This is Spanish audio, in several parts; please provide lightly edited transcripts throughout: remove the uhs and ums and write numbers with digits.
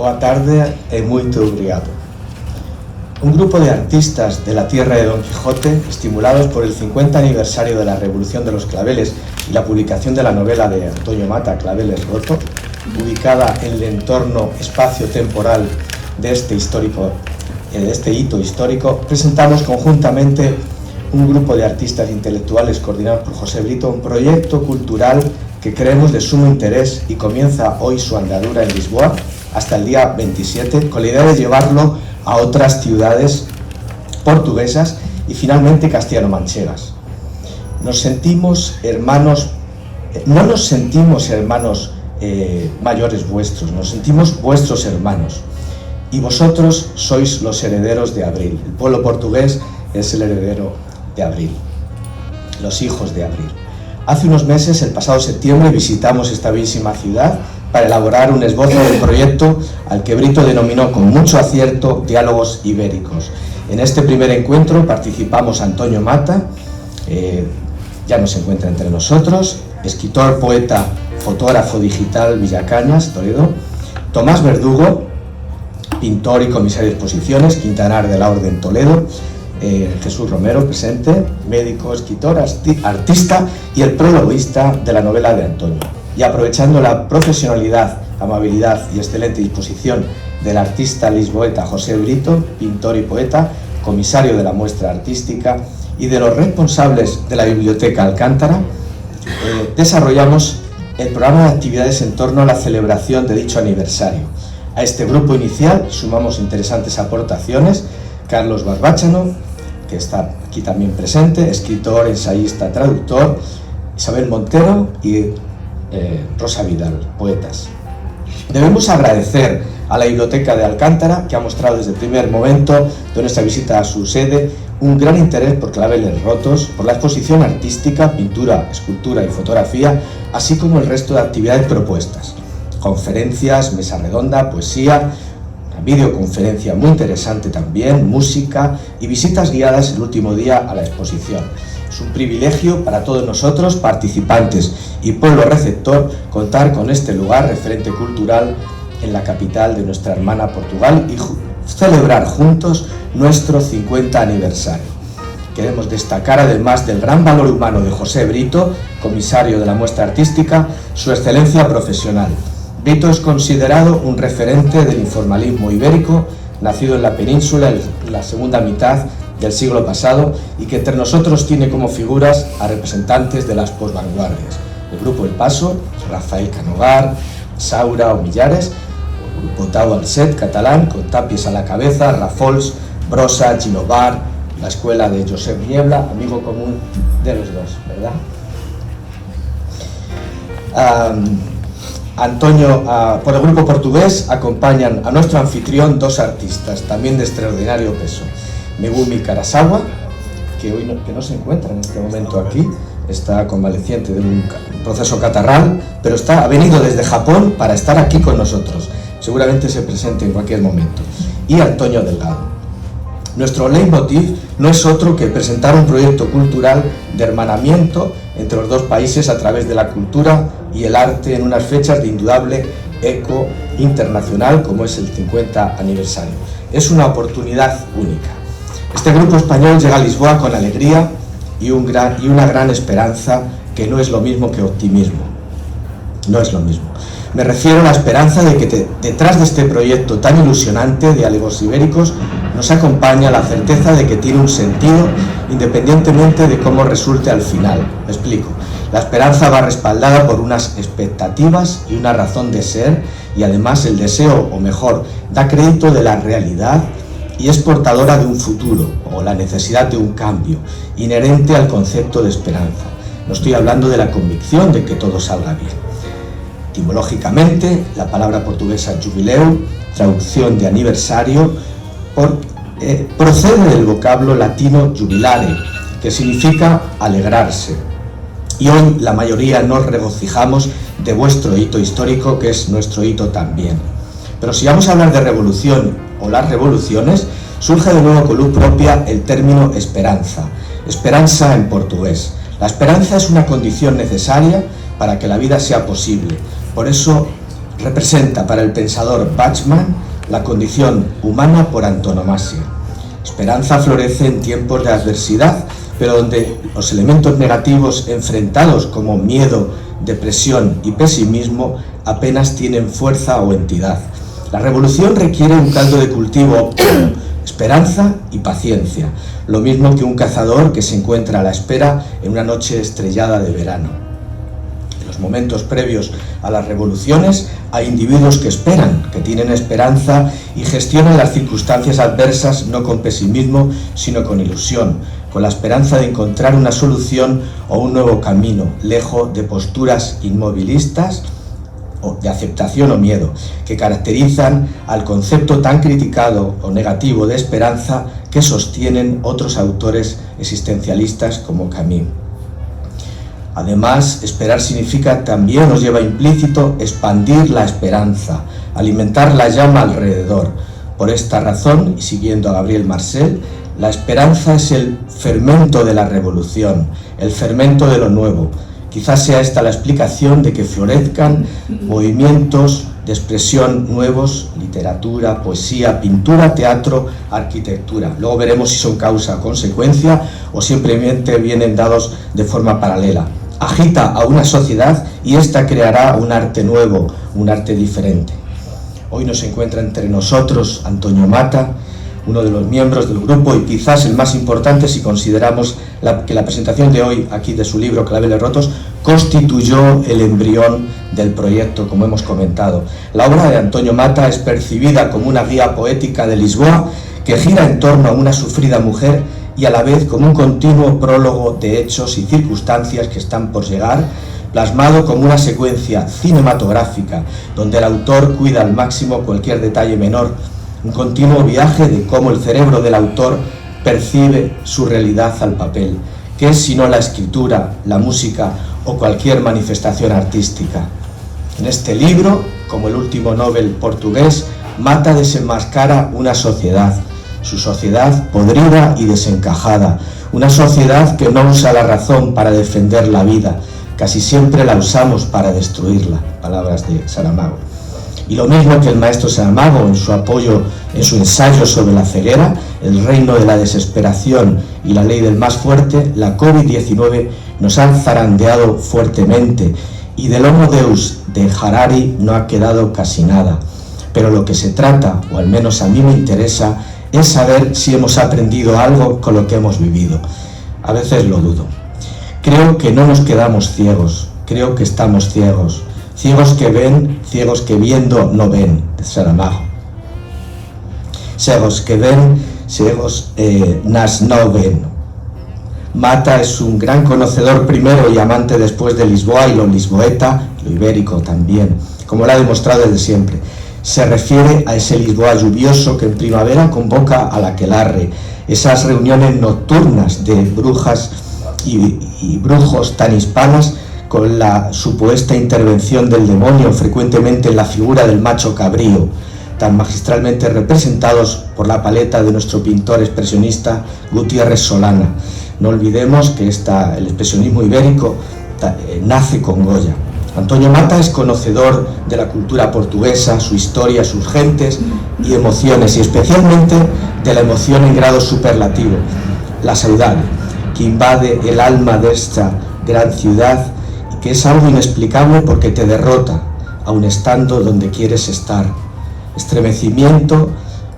Boa tarde e moito obrigado. Un grupo de artistas de la tierra de Don Quijote, estimulados por el 50 aniversario de la Revolución de los Claveles y la publicación de la novela de Antonio Mata, Claveles Roto, ubicada en el entorno espacio-temporal de este hito histórico, presentamos conjuntamente un grupo de artistas intelectuales coordinados por José Brito, un proyecto cultural que creemos de sumo interés y comienza hoy su andadura en Lisboa hasta el día 27, con la idea de llevarlo a otras ciudades portuguesas y finalmente castellano-manchegas. Nos sentimos hermanos, no nos sentimos hermanos mayores vuestros, nos sentimos vuestros hermanos. Y vosotros sois los herederos de Abril. El pueblo portugués es el heredero de Abril, los hijos de Abril. Hace unos meses, el pasado septiembre, visitamos esta bellísima ciudad para elaborar un esbozo del proyecto al que Brito denominó con mucho acierto Diálogos Ibéricos. En este primer encuentro participamos Antonio Mata, ya no se encuentra entre nosotros, escritor, poeta, fotógrafo digital, Villacañas, Toledo, Tomás Verdugo, pintor y comisario de exposiciones, Quintanar de la Orden, Toledo, Jesús Romero, presente, médico, escritor, artista y el prologuista de la novela de Antonio. Y aprovechando la profesionalidad, amabilidad y excelente disposición del artista lisboeta José Brito, pintor y poeta, comisario de la muestra artística, y de los responsables de la Biblioteca Alcántara, desarrollamos el programa de actividades en torno a la celebración de dicho aniversario. A este grupo inicial sumamos interesantes aportaciones: Carlos Barbáchano, que está aquí también presente, escritor, ensayista, traductor, Isabel Montero y Rosa Vidal, poetas. Debemos agradecer a la Biblioteca de Alcántara, que ha mostrado desde el primer momento de nuestra visita a su sede un gran interés por Claveles Rotos, por la exposición artística, pintura, escultura y fotografía, así como el resto de actividades propuestas: conferencias, mesa redonda, poesía, una videoconferencia muy interesante también, música y visitas guiadas el último día a la exposición. Es un privilegio para todos nosotros, participantes y pueblo receptor, contar con este lugar referente cultural en la capital de nuestra hermana Portugal y celebrar juntos nuestro 50 aniversario. Queremos destacar, además del gran valor humano de José Brito, comisario de la muestra artística, su excelencia profesional. Brito es considerado un referente del informalismo ibérico, nacido en la península en la segunda mitad del siglo pasado y que entre nosotros tiene como figuras a representantes de las posvanguardias: el Grupo El Paso, Rafael Canogar, Saura o Millares, el Grupo Tau Alset catalán, con Tapies a la cabeza, Rafols, Brossa, Ginovar, la escuela de Josep Niebla, amigo común de los dos, ¿verdad? Antonio, por el grupo portugués acompañan a nuestro anfitrión dos artistas también de extraordinario peso: Megumi Karasawa, que hoy no se encuentra en este momento aquí, está convaleciente de un proceso catarral, pero ha venido desde Japón para estar aquí con nosotros, seguramente se presente en cualquier momento, y Antonio Delgado. Nuestro leitmotiv no es otro que presentar un proyecto cultural de hermanamiento entre los dos países a través de la cultura y el arte en unas fechas de indudable eco internacional como es el 50 aniversario. Es una oportunidad única. Este grupo español llega a Lisboa con alegría y una gran esperanza, que no es lo mismo que optimismo. No es lo mismo. Me refiero a la esperanza de que detrás de este proyecto tan ilusionante, Diálogos Ibéricos, nos acompaña la certeza de que tiene un sentido independientemente de cómo resulte al final. Me explico. La esperanza va respaldada por unas expectativas y una razón de ser, y además el deseo, o mejor, da crédito de la realidad y es portadora de un futuro, o la necesidad de un cambio, inherente al concepto de esperanza. No estoy hablando de la convicción de que todo salga bien. Etimológicamente, la palabra portuguesa jubileu, traducción de aniversario, procede del vocablo latino jubilare, que significa alegrarse. Y hoy la mayoría nos regocijamos de vuestro hito histórico, que es nuestro hito también. Pero si vamos a hablar de revolución o las revoluciones, surge de nuevo con luz propia el término esperanza. Esperanza en portugués. La esperanza es una condición necesaria para que la vida sea posible. Por eso representa para el pensador Bachmann la condición humana por antonomasia. Esperanza florece en tiempos de adversidad, pero donde los elementos negativos enfrentados como miedo, depresión y pesimismo apenas tienen fuerza o entidad. La revolución requiere un caldo de cultivo óptimo, esperanza y paciencia, lo mismo que un cazador que se encuentra a la espera en una noche estrellada de verano. En los momentos previos a las revoluciones hay individuos que esperan, que tienen esperanza y gestionan las circunstancias adversas no con pesimismo, sino con ilusión, con la esperanza de encontrar una solución o un nuevo camino, lejos de posturas inmovilistas o de aceptación o miedo, que caracterizan al concepto tan criticado o negativo de esperanza que sostienen otros autores existencialistas como Camus. Además, esperar significa también, nos lleva implícito, expandir la esperanza, alimentar la llama alrededor. Por esta razón, y siguiendo a Gabriel Marcel, la esperanza es el fermento de la revolución, el fermento de lo nuevo. Quizás sea esta la explicación de que florezcan movimientos de expresión nuevos, literatura, poesía, pintura, teatro, arquitectura. Luego veremos si son causa o consecuencia o simplemente vienen dados de forma paralela. Agita a una sociedad y ésta creará un arte nuevo, un arte diferente. Hoy nos encuentra entre nosotros Antonio Mata, uno de los miembros del grupo y quizás el más importante si consideramos que la presentación de hoy aquí de su libro Claveles Rotos constituyó el embrión del proyecto, como hemos comentado. La obra de Antonio Mata es percibida como una guía poética de Lisboa que gira en torno a una sufrida mujer y a la vez como un continuo prólogo de hechos y circunstancias que están por llegar, plasmado como una secuencia cinematográfica donde el autor cuida al máximo cualquier detalle menor, un continuo viaje de cómo el cerebro del autor percibe su realidad al papel, que es sino la escritura, la música o cualquier manifestación artística. En este libro, como el último Nobel portugués, Mata desenmascara una sociedad, su sociedad podrida y desencajada, una sociedad que no usa la razón para defender la vida, casi siempre la usamos para destruirla, palabras de Saramago. Y lo mismo que el maestro Saramago en su ensayo sobre la ceguera, el reino de la desesperación y la ley del más fuerte, la COVID-19 nos han zarandeado fuertemente y del Homo Deus de Harari no ha quedado casi nada. Pero lo que se trata, o al menos a mí me interesa, es saber si hemos aprendido algo con lo que hemos vivido. A veces lo dudo. Creo que no nos quedamos ciegos, creo que estamos ciegos. Ciegos que ven, ciegos que viendo no ven, de Saramago. Ciegos que ven, ciegos nas no ven. Mata es un gran conocedor primero y amante después de Lisboa y lo lisboeta, lo ibérico también, como lo ha demostrado desde siempre. Se refiere a ese Lisboa lluvioso que en primavera convoca al aquelarre, esas reuniones nocturnas de brujas y brujos tan hispanas, con la supuesta intervención del demonio frecuentemente en la figura del macho cabrío, tan magistralmente representados por la paleta de nuestro pintor expresionista Gutiérrez Solana. No olvidemos que el expresionismo ibérico nace con Goya. Antonio Mata es conocedor de la cultura portuguesa, su historia, sus gentes y emociones, y especialmente de la emoción en grado superlativo, la saudade, que invade el alma de esta gran ciudad, que es algo inexplicable porque te derrota, aun estando donde quieres estar. Estremecimiento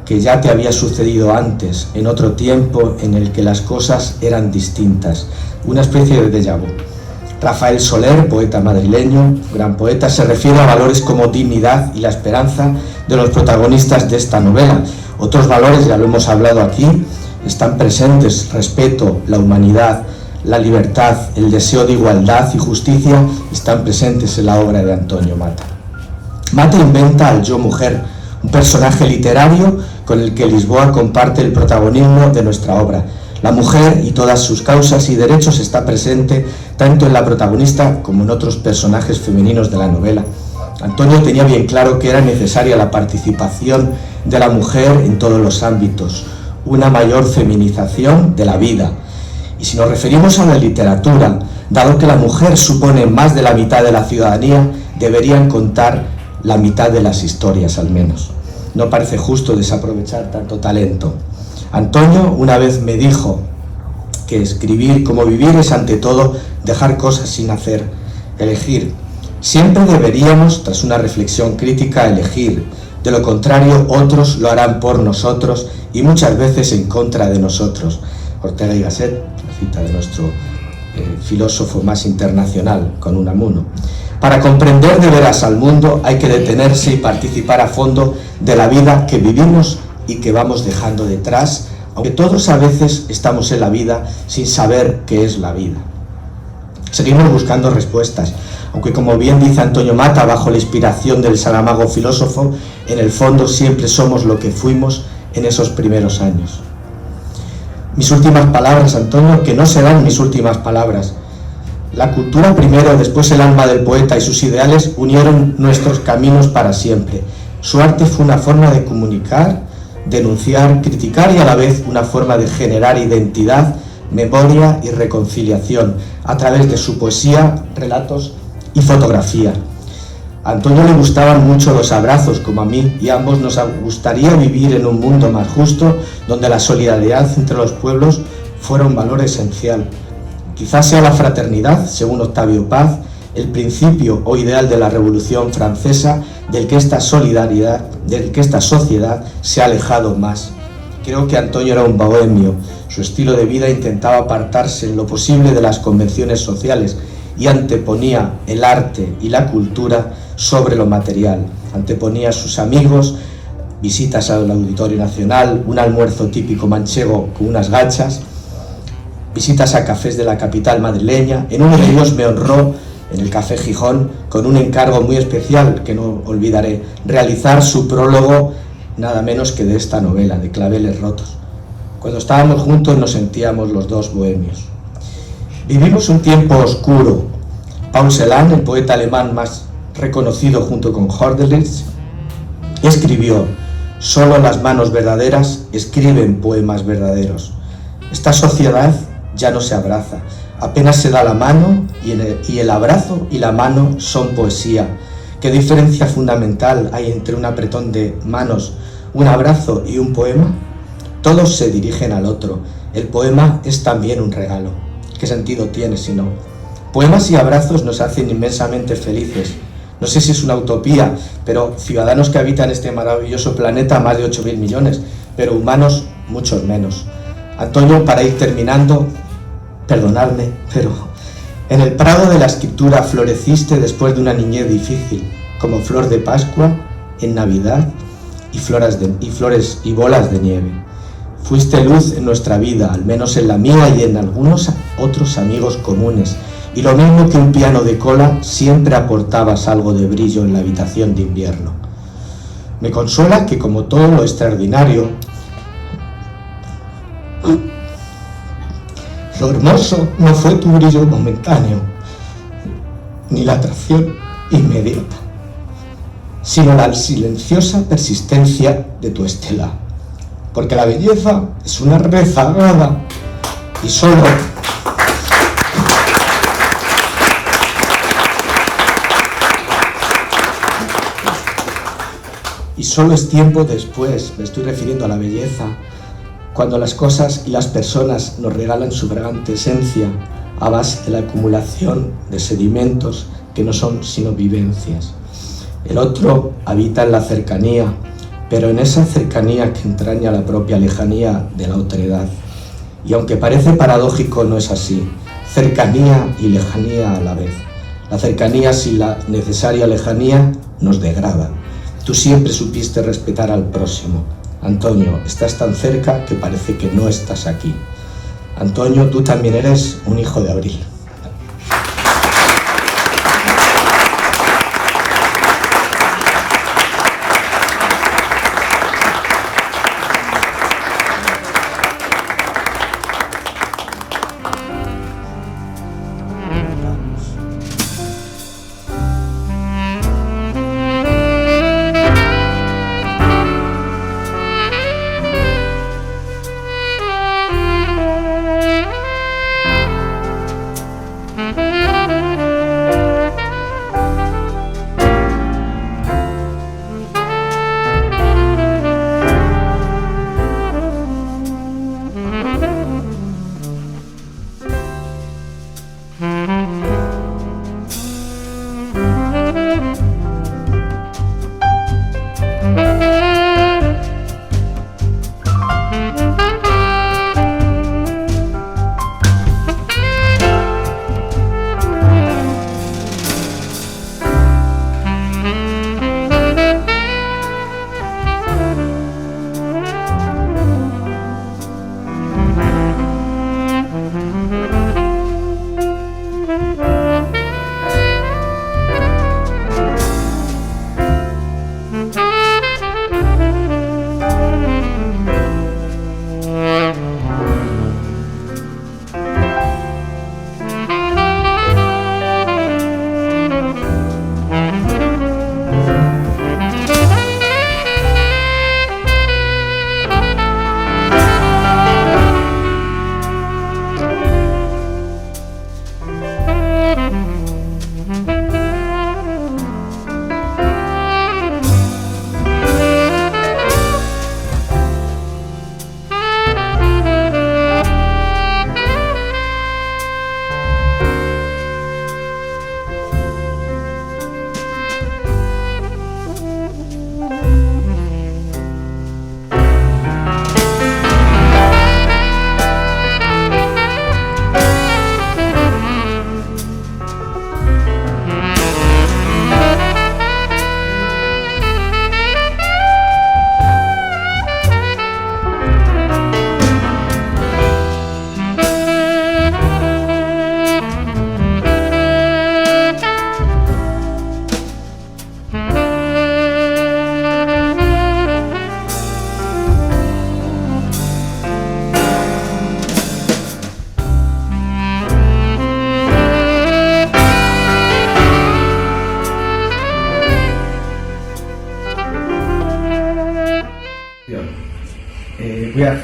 que ya te había sucedido antes, en otro tiempo en el que las cosas eran distintas. Una especie de déjà vu. Rafael Soler, poeta madrileño, gran poeta, se refiere a valores como dignidad y la esperanza de los protagonistas de esta novela. Otros valores, ya lo hemos hablado aquí, están presentes: respeto, la humanidad, la libertad, el deseo de igualdad y justicia están presentes en la obra de Antonio Mata. Mata inventa al yo mujer, un personaje literario con el que Lisboa comparte el protagonismo de nuestra obra. La mujer y todas sus causas y derechos está presente tanto en la protagonista como en otros personajes femeninos de la novela. Antonio tenía bien claro que era necesaria la participación de la mujer en todos los ámbitos, una mayor feminización de la vida. Y si nos referimos a la literatura, dado que la mujer supone más de la mitad de la ciudadanía, deberían contar la mitad de las historias al menos. No parece justo desaprovechar tanto talento. Antonio una vez me dijo que escribir como vivir es ante todo dejar cosas sin hacer, elegir. Siempre deberíamos, tras una reflexión crítica, elegir. De lo contrario, otros lo harán por nosotros y muchas veces en contra de nosotros. Ortega y Gasset, la cita de nuestro filósofo más internacional, con Unamuno. Para comprender de veras al mundo hay que detenerse y participar a fondo de la vida que vivimos y que vamos dejando detrás, aunque todos a veces estamos en la vida sin saber qué es la vida. Seguimos buscando respuestas, aunque como bien dice Antonio Mata, bajo la inspiración del Saramago filósofo, en el fondo siempre somos lo que fuimos en esos primeros años. Mis últimas palabras, Antonio, que no serán mis últimas palabras. La cultura primero, después el alma del poeta y sus ideales unieron nuestros caminos para siempre. Su arte fue una forma de comunicar, denunciar, criticar y a la vez una forma de generar identidad, memoria y reconciliación a través de su poesía, relatos y fotografía. A Antonio le gustaban mucho los abrazos, como a mí, y a ambos nos gustaría vivir en un mundo más justo, donde la solidaridad entre los pueblos fuera un valor esencial. Quizás sea la fraternidad, según Octavio Paz, el principio o ideal de la Revolución Francesa, del que esta solidaridad, del que esta sociedad se ha alejado más. Creo que Antonio era un bohemio. Su estilo de vida intentaba apartarse en lo posible de las convenciones sociales y anteponía el arte y la cultura sobre lo material. Anteponía a sus amigos, visitas al Auditorio Nacional, un almuerzo típico manchego con unas gachas, visitas a cafés de la capital madrileña. En uno de ellos me honró, en el Café Gijón, con un encargo muy especial que no olvidaré, realizar su prólogo nada menos que de esta novela, de Claveles rotos. Cuando estábamos juntos nos sentíamos los dos bohemios. Vivimos un tiempo oscuro. Paul Celan, el poeta alemán más reconocido junto con Hölderlin, escribió: «Solo las manos verdaderas escriben poemas verdaderos». Esta sociedad ya no se abraza, apenas se da la mano y el abrazo y la mano son poesía. ¿Qué diferencia fundamental hay entre un apretón de manos, un abrazo y un poema? Todos se dirigen al otro. El poema es también un regalo. ¿Qué sentido tiene si no? Poemas y abrazos nos hacen inmensamente felices. No sé si es una utopía, pero ciudadanos que habitan este maravilloso planeta, más de 8.000 millones, pero humanos, muchos menos. Antonio, para ir terminando, perdonadme, pero en el prado de la escritura floreciste después de una niñez difícil, como flor de Pascua en Navidad y flores y bolas de nieve. Fuiste luz en nuestra vida, al menos en la mía y en algunos otros amigos comunes, y lo mismo que un piano de cola, siempre aportabas algo de brillo en la habitación de invierno. Me consuela que, como todo lo extraordinario, lo hermoso no fue tu brillo momentáneo, ni la atracción inmediata, sino la silenciosa persistencia de tu estela. Porque la belleza es una rezagada y solo es tiempo después, me estoy refiriendo a la belleza, cuando las cosas y las personas nos regalan su fragante esencia a base de la acumulación de sedimentos que no son sino vivencias. El otro habita en la cercanía, pero en esa cercanía que entraña la propia lejanía de la otredad. Y aunque parece paradójico, no es así. Cercanía y lejanía a la vez. La cercanía sin la necesaria lejanía nos degrada. Tú siempre supiste respetar al próximo. Antonio, estás tan cerca que parece que no estás aquí. Antonio, tú también eres un hijo de abril.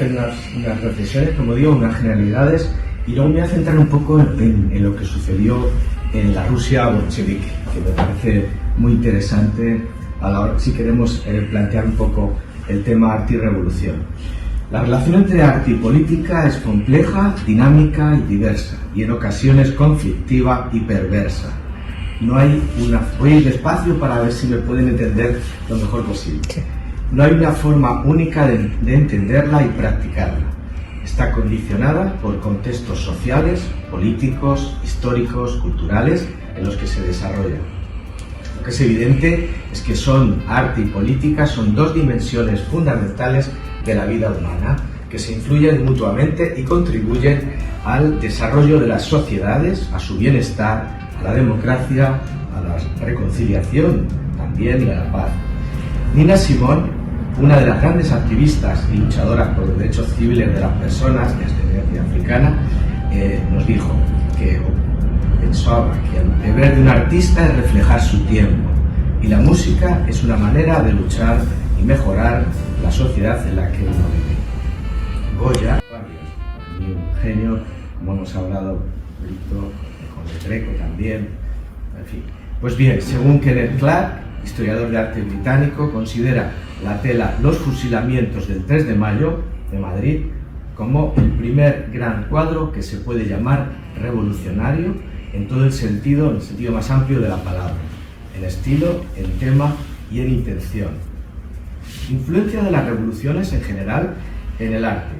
hacer unas reflexiones, como digo, unas generalidades, y luego me voy a centrar un poco en lo que sucedió en la Rusia bolchevique, que me parece muy interesante a la hora, si queremos plantear un poco el tema arte y revolución. La relación entre arte y política es compleja, dinámica y diversa, y en ocasiones conflictiva y perversa. No hay voy a ir despacio para ver si me pueden entender lo mejor posible. No hay una forma única de entenderla y practicarla. Está condicionada por contextos sociales, políticos, históricos, culturales en los que se desarrolla. Lo que es evidente es que arte y política son dos dimensiones fundamentales de la vida humana que se influyen mutuamente y contribuyen al desarrollo de las sociedades, a su bienestar, a la democracia, a la reconciliación también y a la paz. Nina Simone, una de las grandes activistas y luchadoras por los derechos civiles de las personas de ascendencia africana, nos dijo que pensaba que el deber de un artista es reflejar su tiempo, y la música es una manera de luchar y mejorar la sociedad en la que uno vive. Goya, un genio, como hemos hablado con el Greco también, en fin. Pues bien, según Kenneth Clark, historiador de arte británico, considera la tela Los fusilamientos del 3 de mayo de Madrid como el primer gran cuadro que se puede llamar revolucionario en todo el sentido más amplio de la palabra, en estilo, en tema y en intención. Influencia de las revoluciones en general en el arte.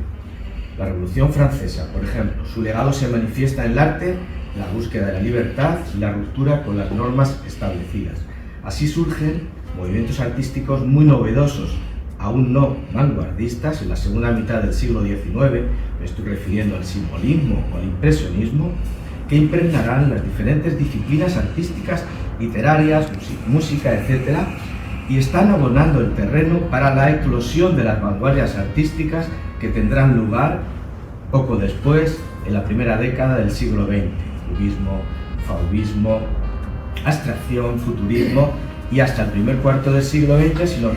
La Revolución Francesa, por ejemplo, su legado se manifiesta en el arte, la búsqueda de la libertad y la ruptura con las normas establecidas. Así surgen movimientos artísticos muy novedosos, aún no vanguardistas, en la segunda mitad del siglo XIX, me estoy refiriendo al simbolismo o al impresionismo, que impregnarán las diferentes disciplinas artísticas, literarias, música, etc., y están abonando el terreno para la eclosión de las vanguardias artísticas que tendrán lugar poco después, en la primera década del siglo XX. Cubismo, fauvismo, abstracción, futurismo, y hasta el primer cuarto del siglo XX si nos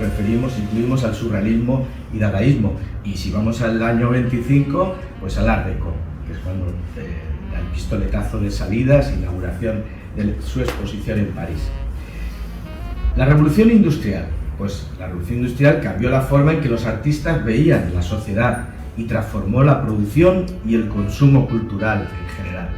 incluimos al surrealismo y dadaísmo. Y si vamos al año 25, pues al Art Deco, que es cuando el pistoletazo de salidas, inauguración de su exposición en París. La Revolución Industrial. Pues la Revolución Industrial cambió la forma en que los artistas veían la sociedad y transformó la producción y el consumo cultural en general.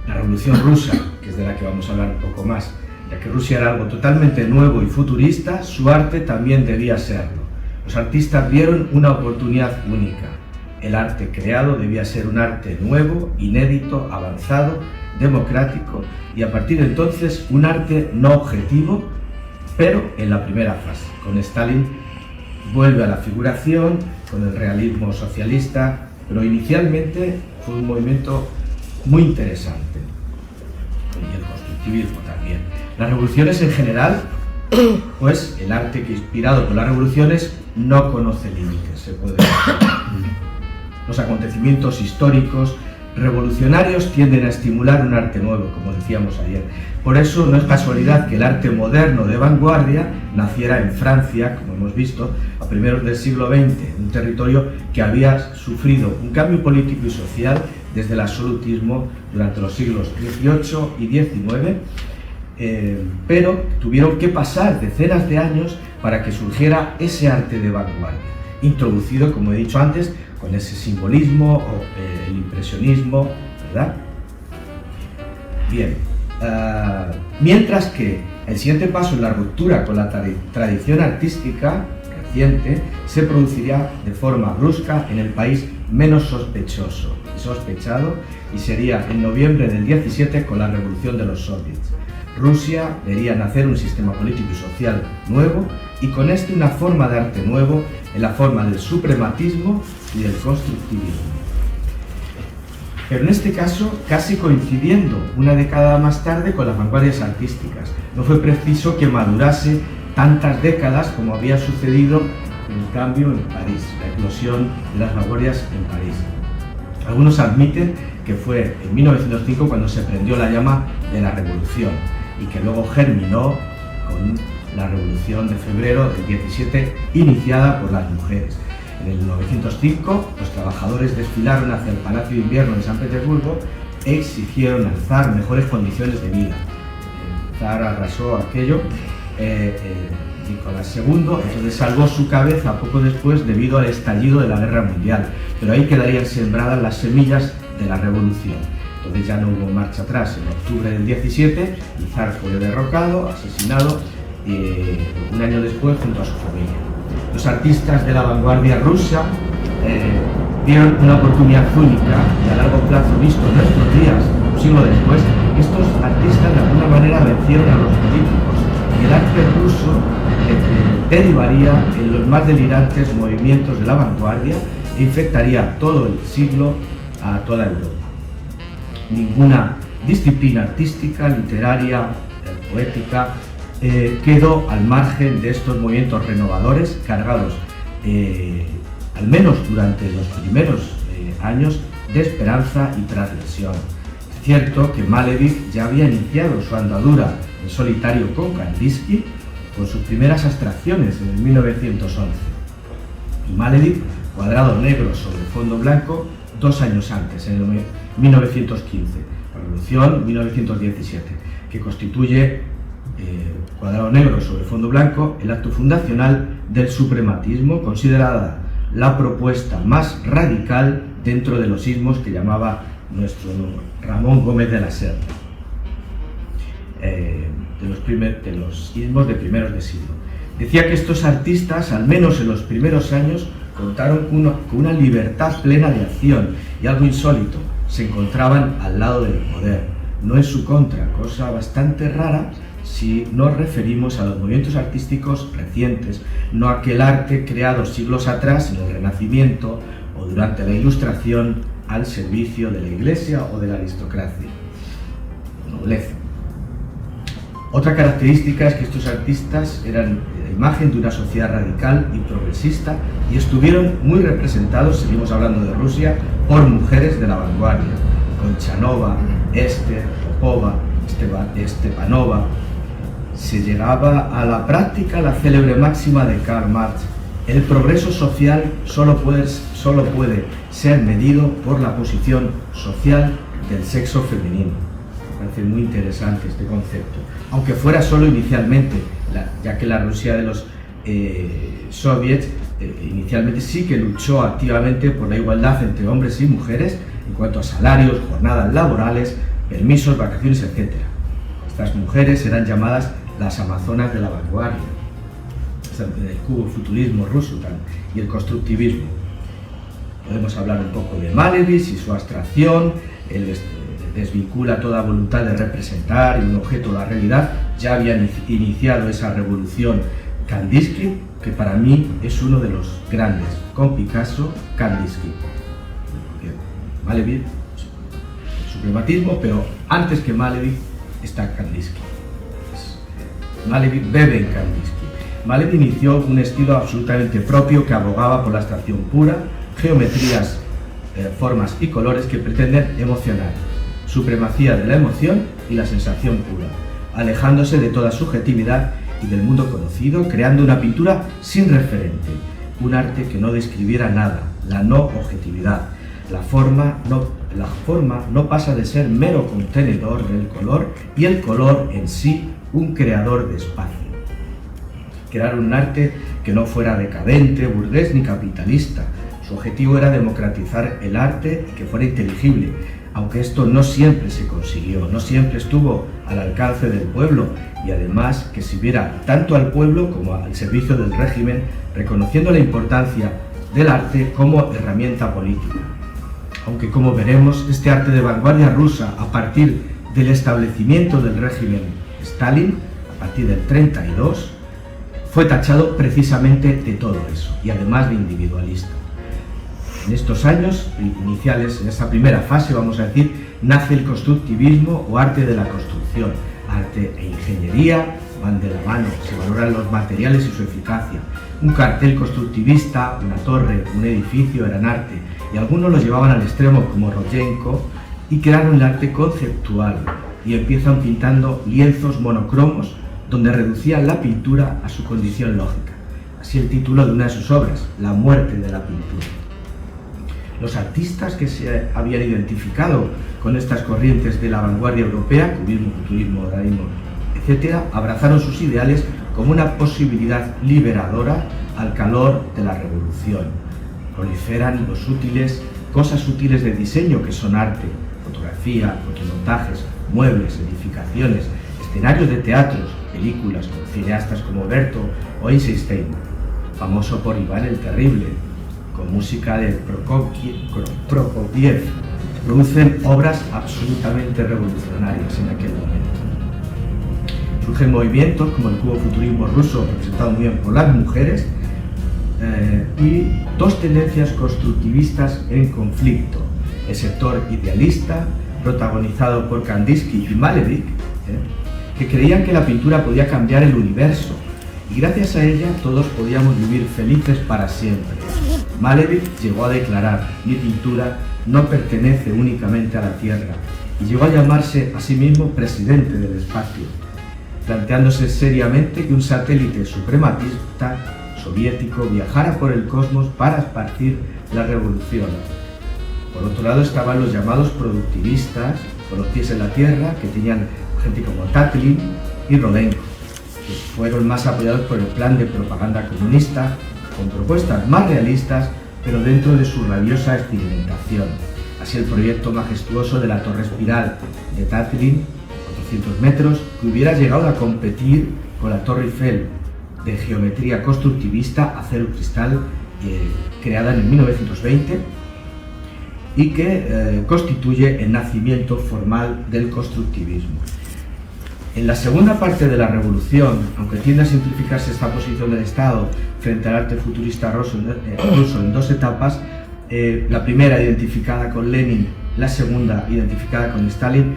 La Revolución Rusa, que es de la que vamos a hablar un poco más, ya que Rusia era algo totalmente nuevo y futurista, su arte también debía serlo. Los artistas vieron una oportunidad única. El arte creado debía ser un arte nuevo, inédito, avanzado, democrático, y a partir de entonces un arte no objetivo, pero en la primera fase. Con Stalin vuelve a la figuración, con el realismo socialista, pero inicialmente fue un movimiento muy interesante, y el constructivismo también. Las revoluciones en general, pues el arte que inspirado por las revoluciones no conoce límites, se puede decir. Los acontecimientos históricos revolucionarios tienden a estimular un arte nuevo, como decíamos ayer. Por eso no es casualidad que el arte moderno de vanguardia naciera en Francia, como hemos visto, a primeros del siglo XX, un territorio que había sufrido un cambio político y social desde el absolutismo durante los siglos XVIII y XIX, pero tuvieron que pasar decenas de años para que surgiera ese arte de vanguardia, introducido, como he dicho antes, con ese simbolismo o el impresionismo, ¿verdad? Bien, mientras que el siguiente paso en la ruptura con la tradición artística reciente se produciría de forma brusca en el país menos sospechado, y sería en noviembre del 17 con la revolución de los soviets. Rusia vería nacer un sistema político y social nuevo, y con este una forma de arte nuevo en la forma del suprematismo y del constructivismo. Pero en este caso, casi coincidiendo una década más tarde con las vanguardias artísticas. No fue preciso que madurase tantas décadas como había sucedido en el cambio en París, la eclosión de las vanguardias en París. Algunos admiten que fue en 1905 cuando se prendió la llama de la revolución y que luego germinó con la Revolución de Febrero del 17, iniciada por las mujeres. En el 905 los trabajadores desfilaron hacia el Palacio de Invierno de San Petersburgo e exigieron al zar mejores condiciones de vida. El zar arrasó aquello. Nicolás II entonces salvó su cabeza poco después debido al estallido de la Guerra Mundial, pero ahí quedarían sembradas las semillas de la revolución. Entonces ya no hubo marcha atrás. En octubre del 17 el zar fue derrocado, asesinado un año después junto a su familia. Los artistas de la vanguardia rusa vieron una oportunidad única y a largo plazo, visto en nuestros días, un siglo después, estos artistas de alguna manera vencieron a los políticos y el arte ruso derivaría en los más delirantes movimientos de la vanguardia e infectaría todo el siglo a toda Europa. Ninguna disciplina artística, literaria, poética quedó al margen de estos movimientos renovadores cargados, al menos durante los primeros años, de esperanza y transgresión. Es cierto que Malevich ya había iniciado su andadura en solitario con Kandinsky con sus primeras abstracciones en el 1911 y Malevich, cuadrado negro sobre fondo blanco, 2 años antes, en el 1915, Revolución 1917, que constituye cuadrado negro sobre fondo blanco, el acto fundacional del suprematismo, considerada la propuesta más radical dentro de los ismos que llamaba nuestro Ramón Gómez de la Serna, de los ismos de primeros de siglo. Decía que estos artistas, al menos en los primeros años, contaron con una libertad plena de acción y algo insólito, se encontraban al lado del poder, no en su contra, cosa bastante rara si nos referimos a los movimientos artísticos recientes, no a aquel arte creado siglos atrás en el Renacimiento o durante la Ilustración al servicio de la Iglesia o de la aristocracia, nobleza. Otra característica es que estos artistas eran la imagen de una sociedad radical y progresista y estuvieron muy representados, seguimos hablando de Rusia, por mujeres de la vanguardia, Konchanova, Esther, Popova, Stepanova. Se llegaba a la práctica la célebre máxima de Karl Marx: el progreso social solo puede ser medido por la posición social del sexo femenino. Me parece muy interesante este concepto, aunque fuera solo inicialmente, ya que la Rusia de los soviets inicialmente sí que luchó activamente por la igualdad entre hombres y mujeres en cuanto a salarios, jornadas laborales, permisos, vacaciones, etc. Estas mujeres eran llamadas las amazonas de la vanguardia, el cubo-futurismo ruso y el constructivismo. Podemos hablar un poco de Malevich y su abstracción. Él desvincula toda voluntad de representar y un objeto de la realidad. Ya había iniciado esa revolución Kandinsky, que para mí es uno de los grandes, con Picasso, Kandinsky. Malevich, suprematismo, pero antes que Malevich está Kandinsky. Malevich bebe en Kandinsky. Malevich inició un estilo absolutamente propio que abogaba por la abstracción pura, geometrías, formas y colores que pretenden emocionar, supremacía de la emoción y la sensación pura, alejándose de toda subjetividad y del mundo conocido, creando una pintura sin referente, un arte que no describiera nada, la no objetividad. La forma no pasa de ser mero contenedor del color y el color en sí un creador de espacio. Crear un arte que no fuera decadente, burgués ni capitalista. Su objetivo era democratizar el arte y que fuera inteligible, aunque esto no siempre se consiguió, no siempre estuvo al alcance del pueblo, y además que sirviera tanto al pueblo como al servicio del régimen, reconociendo la importancia del arte como herramienta política. Aunque, como veremos, este arte de vanguardia rusa, a partir del establecimiento del régimen Stalin, a partir del 32, fue tachado precisamente de todo eso, y además de individualista. En estos años iniciales, en esta primera fase, vamos a decir, nace el constructivismo o arte de la construcción. Arte e ingeniería van de la mano, se valoran los materiales y su eficacia. Un cartel constructivista, una torre, un edificio eran arte, y algunos los llevaban al extremo como Rodchenko y crearon el arte conceptual y empiezan pintando lienzos monocromos donde reducían la pintura a su condición lógica. así el título de una de sus obras, La muerte de la pintura. Los artistas que se habían identificado con estas corrientes de la vanguardia europea, cubismo, futurismo, dadaísmo, etc., abrazaron sus ideales como una posibilidad liberadora al calor de la revolución. Proliferan cosas útiles de diseño que son arte, fotografía, fotomontajes, muebles, edificaciones, escenarios de teatros, películas con cineastas como Berto o Eisenstein, famoso por Iván el Terrible, con música de Prokofiev, producen obras absolutamente revolucionarias en aquel momento. Surgen movimientos como el cubo-futurismo ruso, representado muy bien por las mujeres, y dos tendencias constructivistas en conflicto: el sector idealista, protagonizado por Kandinsky y Malevich, que creían que la pintura podía cambiar el universo y gracias a ella todos podíamos vivir felices para siempre. Malevich llegó a declarar: mi pintura no pertenece únicamente a la Tierra, y llegó a llamarse a sí mismo presidente del espacio, planteándose seriamente que un satélite suprematista soviético viajara por el cosmos para esparcir la revolución. Por otro lado estaban los llamados productivistas, con los pies en la tierra, que tenían gente como Tatlin y Rodenko, que fueron más apoyados por el plan de propaganda comunista, con propuestas más realistas, pero dentro de su rabiosa experimentación. Así el proyecto majestuoso de la Torre Espiral de Tatlin, 400 metros, que hubiera llegado a competir con la Torre Eiffel, de geometría constructivista, acero cristal, creada en 1920, y que constituye el nacimiento formal del constructivismo. En la segunda parte de la revolución, aunque tiende a simplificarse esta posición del Estado frente al arte futurista ruso en dos etapas, la primera identificada con Lenin, la segunda identificada con Stalin,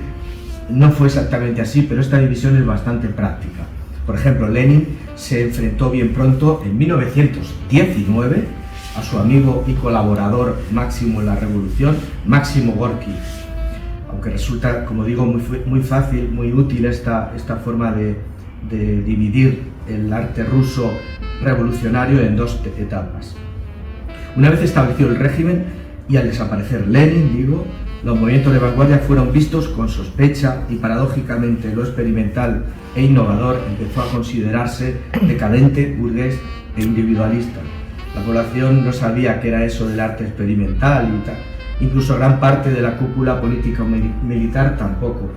no fue exactamente así, pero esta división es bastante práctica. Por ejemplo, Lenin se enfrentó bien pronto, en 1919, a su amigo y colaborador máximo en la revolución, Máximo Gorki. Aunque resulta, como digo, muy fácil, muy útil esta forma de dividir el arte ruso revolucionario en dos etapas. Una vez establecido el régimen y al desaparecer Lenin, los movimientos de vanguardia fueron vistos con sospecha y paradójicamente lo experimental e innovador empezó a considerarse decadente, burgués e individualista. La población no sabía qué era eso del arte experimental y tal. Incluso gran parte de la cúpula político-militar tampoco.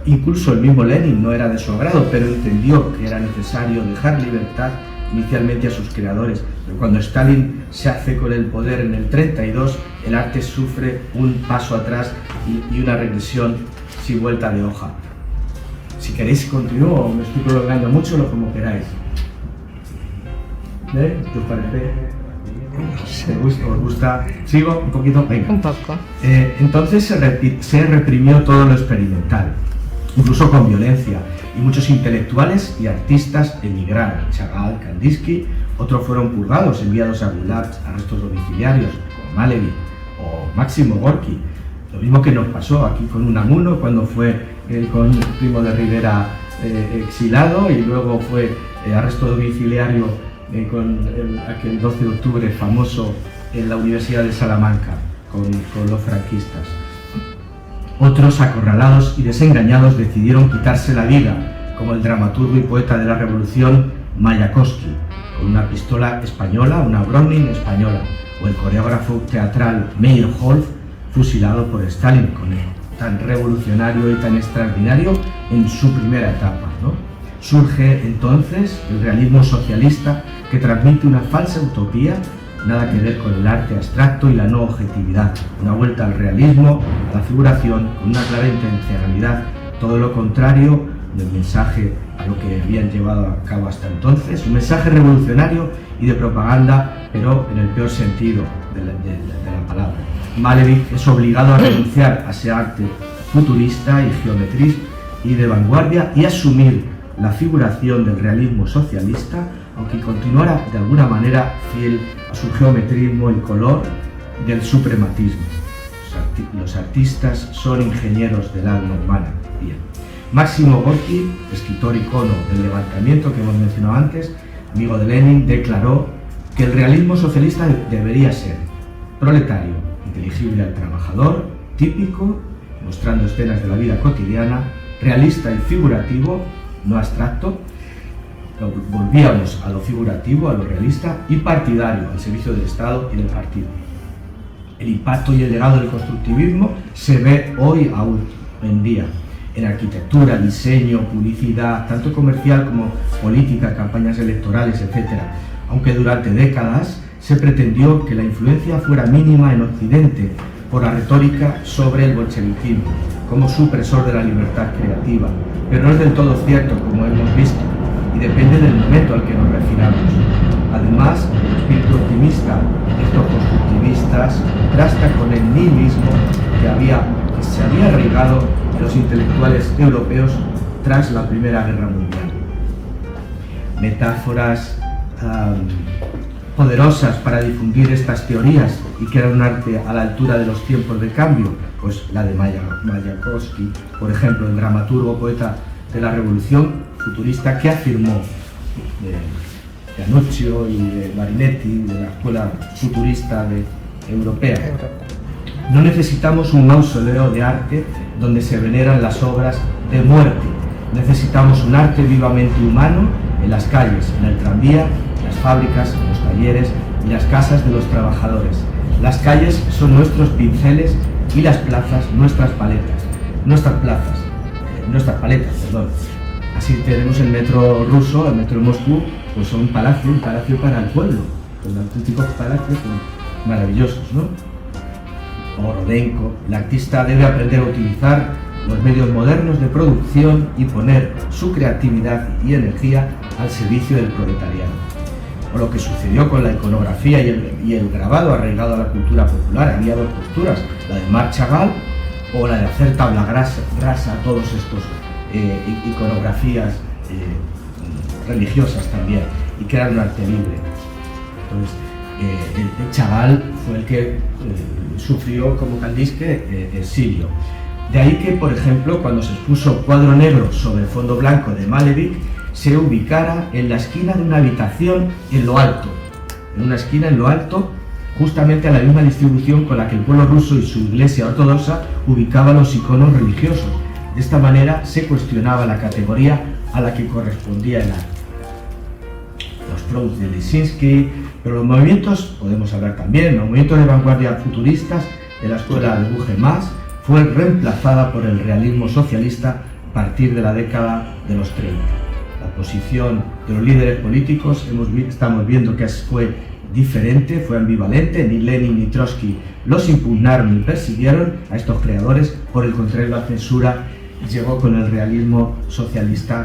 Incluso el mismo Lenin no era de su agrado, pero entendió que era necesario dejar libertad inicialmente a sus creadores. Pero cuando Stalin se hace con el poder en el 32, el arte sufre un paso atrás y una regresión sin vuelta de hoja. Si queréis continúo o me estoy prolongando mucho, lo como queráis. ¿Qué os parece? ¿Os gusta? ¿Sigo un poquito? Venga. Un poco. Entonces se reprimió todo lo experimental, incluso con violencia, y muchos intelectuales y artistas emigraron. Chagall, Kandinsky, otros fueron purgados, enviados a gulags, arrestos domiciliarios, como Malevich o Máximo Gorki. Lo mismo que nos pasó aquí con Unamuno, cuando fue con Primo de Rivera exilado, y luego fue arresto domiciliario con aquel 12 de octubre famoso en la Universidad de Salamanca con los franquistas. Otros, acorralados y desengañados, decidieron quitarse la vida, como el dramaturgo y poeta de la Revolución Mayakovsky, con una pistola española, una Browning española, o el coreógrafo teatral Meyerhold, fusilado por Stalin, con él, tan revolucionario y tan extraordinario en su primera etapa, ¿no? Surge entonces el realismo socialista, que transmite una falsa utopía, nada que ver con el arte abstracto y la no objetividad, una vuelta al realismo, a la figuración, con una clara intencionalidad, todo lo contrario del mensaje a lo que habían llevado a cabo hasta entonces, un mensaje revolucionario y de propaganda, pero en el peor sentido de la palabra. Malevich es obligado a renunciar a ese arte futurista y geometrista y de vanguardia y asumir la figuración del realismo socialista, aunque continuara de alguna manera fiel a su geometrismo y color del suprematismo. Los artistas son ingenieros del alma humana. Bien. Máximo Gorki, escritor icono del levantamiento que hemos mencionado antes, amigo de Lenin, declaró que el realismo socialista debería ser proletario, inteligible al trabajador, típico, mostrando escenas de la vida cotidiana, realista y figurativo, no abstracto, volvíamos a lo figurativo, a lo realista, y partidario, al servicio del Estado y del partido. El impacto y el legado del constructivismo se ve hoy aún en día, en arquitectura, diseño, publicidad, tanto comercial como política, campañas electorales, etc. Aunque durante décadas se pretendió que la influencia fuera mínima en Occidente por la retórica sobre el bolcheviquismo, como supresor de la libertad creativa, pero no es del todo cierto, como hemos visto, y depende del momento al que nos refiramos. Además, el espíritu optimista de estos constructivistas contrasta con el nihilismo que se había arraigado en los intelectuales europeos tras la Primera Guerra Mundial. Metáforas poderosas para difundir estas teorías y crear un arte a la altura de los tiempos de cambio, pues la de Mayakovsky, por ejemplo, el dramaturgo poeta de la Revolución futurista, que afirmó de Anuccio y de Marinetti, de la escuela futurista europea: no necesitamos un mausoleo de arte donde se veneran las obras de muerte, necesitamos un arte vivamente humano en las calles, en el tranvía, en las fábricas, en los talleres y las casas de los trabajadores. Las calles son nuestros pinceles y las plazas nuestras paletas. Nuestras paletas, perdón. Así tenemos el metro ruso, el metro de Moscú, pues son un palacio para el pueblo, son auténticos palacios maravillosos, ¿no? O Rodenko: el artista debe aprender a utilizar los medios modernos de producción y poner su creatividad y energía al servicio del proletariado. O lo que sucedió con la iconografía y el grabado arraigado a la cultura popular. Había dos posturas, la de Marc Chagall o la de hacer tabla rasa a todos estos iconografías religiosas también, y crear un arte libre. Entonces, Chagall fue el que sufrió, como Kandinsky, exilio. De ahí que, por ejemplo, cuando se expuso Cuadro negro sobre fondo blanco de Malevich, se ubicara en la esquina de una habitación en lo alto, justamente a la misma distribución con la que el pueblo ruso y su iglesia ortodoxa ubicaban los iconos religiosos. De esta manera se cuestionaba la categoría a la que correspondía el arte. Los pros de Lisinski, pero los movimientos, podemos hablar también, los movimientos de vanguardia futuristas de la escuela de Buche-Mas fue reemplazada por el realismo socialista a partir de la década de los 30. La posición de los líderes políticos estamos viendo que fue diferente, fue ambivalente. Ni Lenin ni Trotsky los impugnaron ni persiguieron a estos creadores. Por el contrario, la censura llegó con el realismo socialista,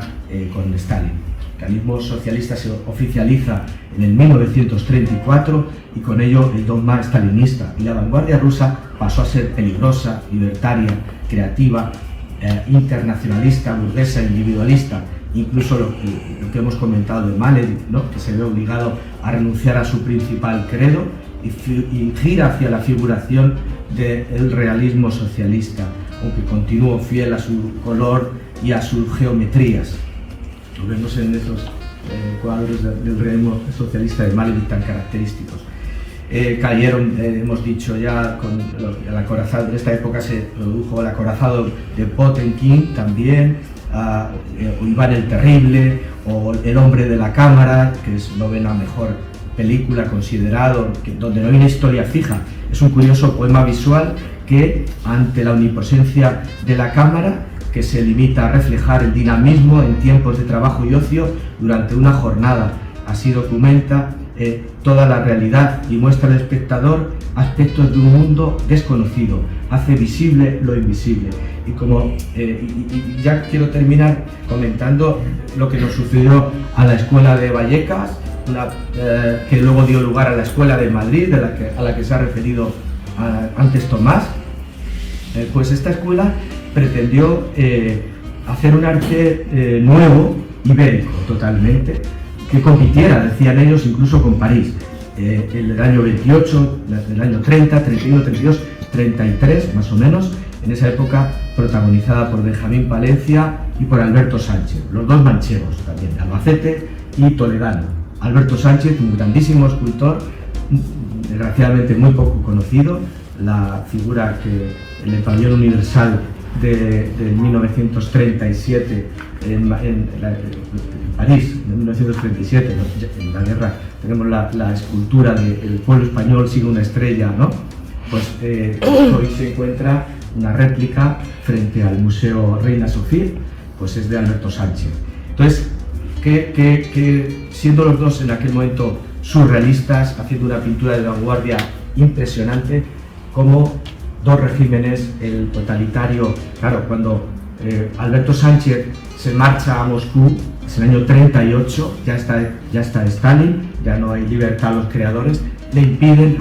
con Stalin. El realismo socialista se oficializa en el 1934 y con ello el dogma stalinista, y la vanguardia rusa pasó a ser peligrosa, libertaria, creativa, internacionalista, burguesa, individualista. Incluso lo que hemos comentado de Malevich, ¿no?, que se ve obligado a renunciar a su principal credo y gira hacia la figuración del realismo socialista, aunque continuó fiel a su color y a sus geometrías. Lo vemos en esos cuadros del realismo socialista de Malevich tan característicos. Cayeron, hemos dicho ya, con el acorazado. En esta época se produjo el acorazado de Potemkin también, o Iván el Terrible, o El hombre de la cámara, que es novena mejor película considerado, donde no hay una historia fija. Es un curioso poema visual que, ante la omnipresencia de la cámara, que se limita a reflejar el dinamismo en tiempos de trabajo y ocio durante una jornada, así documenta toda la realidad y muestra al espectador aspectos de un mundo desconocido, hace visible lo invisible. Y como y ya quiero terminar comentando lo que nos sucedió a la escuela de Vallecas, que luego dio lugar a la escuela de Madrid, a la que se ha referido antes Tomás. Pues esta escuela pretendió hacer un arte nuevo, ibérico totalmente, que compitiera, decían ellos, incluso con París. En el año 28, el año 30, 31, 32, 33 más o menos, en esa época protagonizada por Benjamín Palencia y por Alberto Sánchez, los dos manchegos también, Albacete y toledano. Alberto Sánchez, un grandísimo escultor, desgraciadamente muy poco conocido, la figura que en el Pabellón Universal de 1937 en París, en 1937, en la guerra, tenemos la escultura del pueblo español sigue una estrella, ¿no? Pues hoy se encuentra una réplica frente al Museo Reina Sofía, pues es de Alberto Sánchez. Entonces, que siendo los dos en aquel momento surrealistas, haciendo una pintura de vanguardia impresionante, como dos regímenes, el totalitario, claro, cuando Alberto Sánchez se marcha a Moscú, es el año 38, ya está Stalin, ya no hay libertad a los creadores, le impiden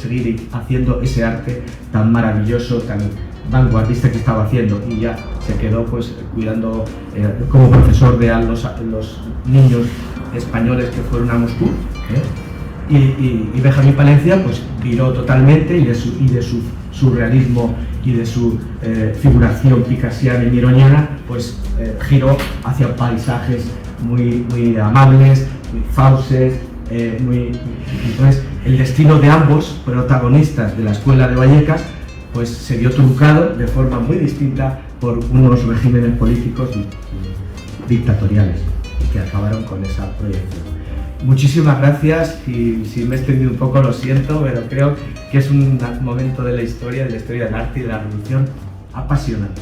seguir haciendo ese arte tan maravilloso, tan vanguardista que estaba haciendo, y ya se quedó pues cuidando como profesor de los niños españoles que fueron a Moscú, y Benjamín Palencia pues viró totalmente y de su surrealismo y de su figuración picasiana y mironiana pues giró hacia paisajes muy amables, muy fauces, entonces el destino de ambos protagonistas de la escuela de Vallecas pues se vio truncado de forma muy distinta por unos regímenes políticos dictatoriales que acabaron con esa proyección. Muchísimas gracias, y si me he extendido un poco lo siento, pero creo que es un momento de la historia del arte y de la revolución apasionante.